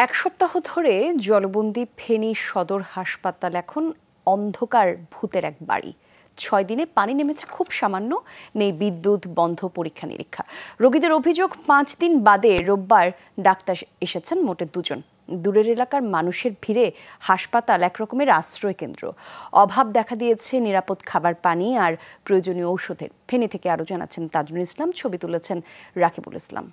এক সপ্তাহ ধরে জলবন্দী ফেনী সদর হাসপাতাল এখন অন্ধকার ভূতের এক বাড়ি। ৬ দিনে পানি নেমেছে খুব সামান্য, নেই বিদ্যুৎ, বন্ধ পরীক্ষা নিরীক্ষা। রোগীদের অভিযোগ ৫ দিন বাদে রোববার ডাক্তার এসেছেন মোটে ২ জন। দূরের এলাকার মানুষের ভিড়ে হাসপাতাল একরকমের আশ্রয় কেন্দ্র। অভাব দেখা দিয়েছে নিরাপদ খাবার, পানি আর প্রয়োজনীয় ঔষধের। ফেনী থেকে আরও জানাচ্ছেন তাজনুল ইসলাম, ছবি তুলেছেন রাকিবুল ইসলাম।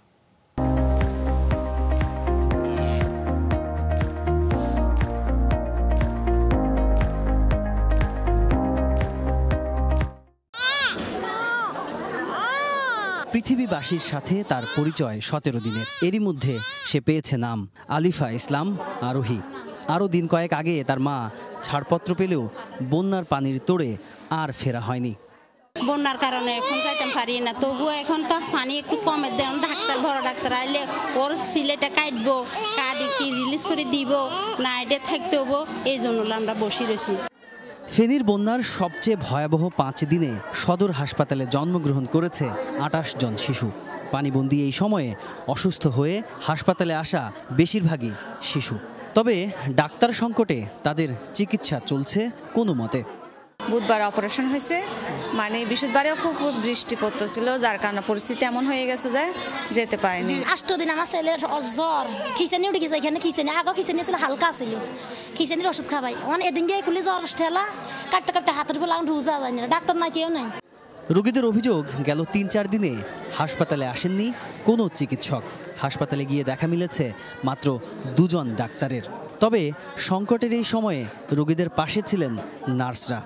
পৃথিবীবাসীর সাথে তার পরিচয় ১৭ দিনের। এরই মধ্যে সে পেয়েছে নাম আলিফা ইসলাম আরোহী। আরও দিন কয়েক আগে তার মা ছাড়পত্র পেলেও বন্যার পানির তোড়ে আর ফেরা হয়নি। বন্যার কারণে এখন যাইতে পারি না, তবুও এখন তো পানি একটু কমে দেন। ডাক্তার, বড় ডাক্তার আইলে ওর সিলেটা কাটবো, কাটি কি রিলিজ করে দিব না, এটা থাকতে হবো, এই জন্য আমরা বসে রয়েছি। ফেনীর বন্যার সবচেয়ে ভয়াবহ ৫ দিনে সদর হাসপাতালে জন্মগ্রহণ করেছে ২৮ জন শিশু। পানিবন্দী এই সময়ে অসুস্থ হয়ে হাসপাতালে আসা বেশিরভাগই শিশু। তবে ডাক্তার সংকটে তাদের চিকিৎসা চলছে কোনো মতে। বুধবার অপারেশন হয়েছে, মানে বৃহস্পতিবারেও খুব বৃষ্টি পড়তেছিল, যার কারণে পরিস্থিতি এমন হয়ে গেছে যে যেতে পারেনি। ৮ দিন আমার ছেলের জ্বর, খিচেনি উঠে গেছে। এখানে খিচেনি আগে খিচেনি ছিল হালকা ছিল, খিচেনির ওষুধ খাবাই। আমার এদিন দিয়ে খুলে জ্বর ঠেলা কাটতে কাটতে হাতের বেলা রুজা যায় না, ডাক্তার নাই, কেউ নাই। রোগীদের অভিযোগ গেল ৩-৪ দিনে হাসপাতালে আসেননি কোনো চিকিৎসক। হাসপাতালে গিয়ে দেখা মিলেছে মাত্র ২ জন ডাক্তারের। তবে সংকটের এই সময়ে রোগীদের পাশে ছিলেন নার্সরা।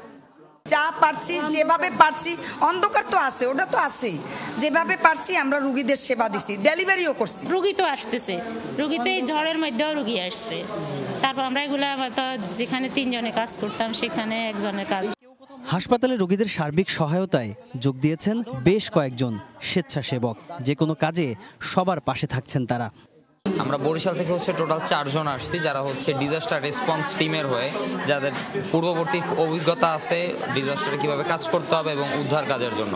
যা পারছি, যেভাবে পারছি, অন্ধকার তো আছে, ওটা তো আছেই, যেভাবে পারছি আমরা রোগীদের সেবা দিছি, ডেলিভারিও করছি। রোগী তো আসতেছে, রোগীতে ঝড়ের মধ্যেও রোগী আসছে। তারপর আমরা এগুলা যেখানে ৩ জনে কাজ করতাম সেখানে ১ জনের কাজ। হাসপাতালে রোগীদের সার্বিক সহায়তায় যোগ দিয়েছেন বেশ কয়েকজন স্বেচ্ছাসেবক। যে কোনো কাজে সবার পাশে থাকছেন তারা। আমরা বরিশাল থেকে টোটাল ৪ জন আসছি, যারা ডিজাস্টার রেসপন্স টিমের হয়ে, যাদের পূর্ববর্তী অভিজ্ঞতা আছে ডিজাস্টারে কিভাবে কাজ করতে হবে এবং উদ্ধার কাজের জন্য।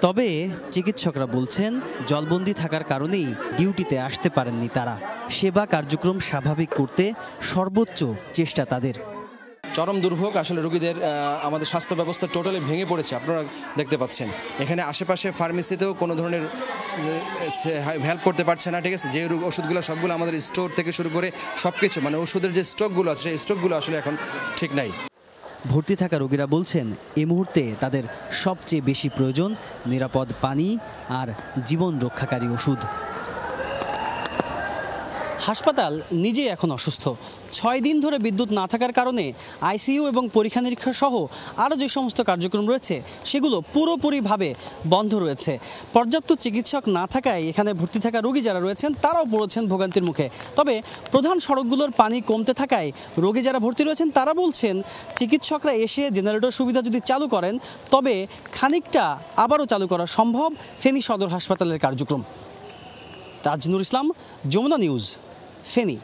তবে চিকিৎসকরা বলছেন জলবন্দী থাকার কারণেই ডিউটিতে আসতে পারেননি তারা। সেবা কার্যক্রম স্বাভাবিক করতে সর্বোচ্চ চেষ্টা তাদের। চরম দুর্ভোগ আসলে রোগীদের, আমাদের স্বাস্থ্য ব্যবস্থা টোটালি ভেঙে পড়েছে। আপনারা দেখতে পাচ্ছেন এখানে আশেপাশে ফার্মেসিতেও কোনো ধরনের হেল্প করতে পারছে না, ঠিক আছে। যে ওষুধগুলো সবগুলো আমাদের স্টোর থেকে শুরু করে সব কিছু, মানে ওষুধের যে স্টকগুলো আছে সেই স্টকগুলো আসলে এখন ঠিক নাই। ভর্তি থাকা রোগীরা বলছেন এই মুহূর্তে তাদের সবচেয়ে বেশি প্রয়োজন নিরাপদ পানি আর জীবন রক্ষাকারী ওষুধ। হাসপাতাল নিজেই এখন অসুস্থ। ৬ দিন ধরে বিদ্যুৎ না থাকার কারণে আইসিইউ এবং পরীক্ষা নিরীক্ষা সহ আরও যে সমস্ত কার্যক্রম রয়েছে সেগুলো পুরোপুরিভাবে বন্ধ রয়েছে। পর্যাপ্ত চিকিৎসক না থাকায় এখানে ভর্তি থাকা রোগী যারা রয়েছেন তারাও পড়েছেন ভোগান্তির মুখে। তবে প্রধান সড়কগুলোর পানি কমতে থাকায় রোগী যারা ভর্তি রয়েছেন তারা বলছেন চিকিৎসকরা এসে জেনারেটর সুবিধা যদি চালু করেন তবে খানিকটা আবারও চালু করা সম্ভব ফেনী সদর হাসপাতালের কার্যক্রম। তাজনুল ইসলাম, যমুনা নিউজ, ফেনী।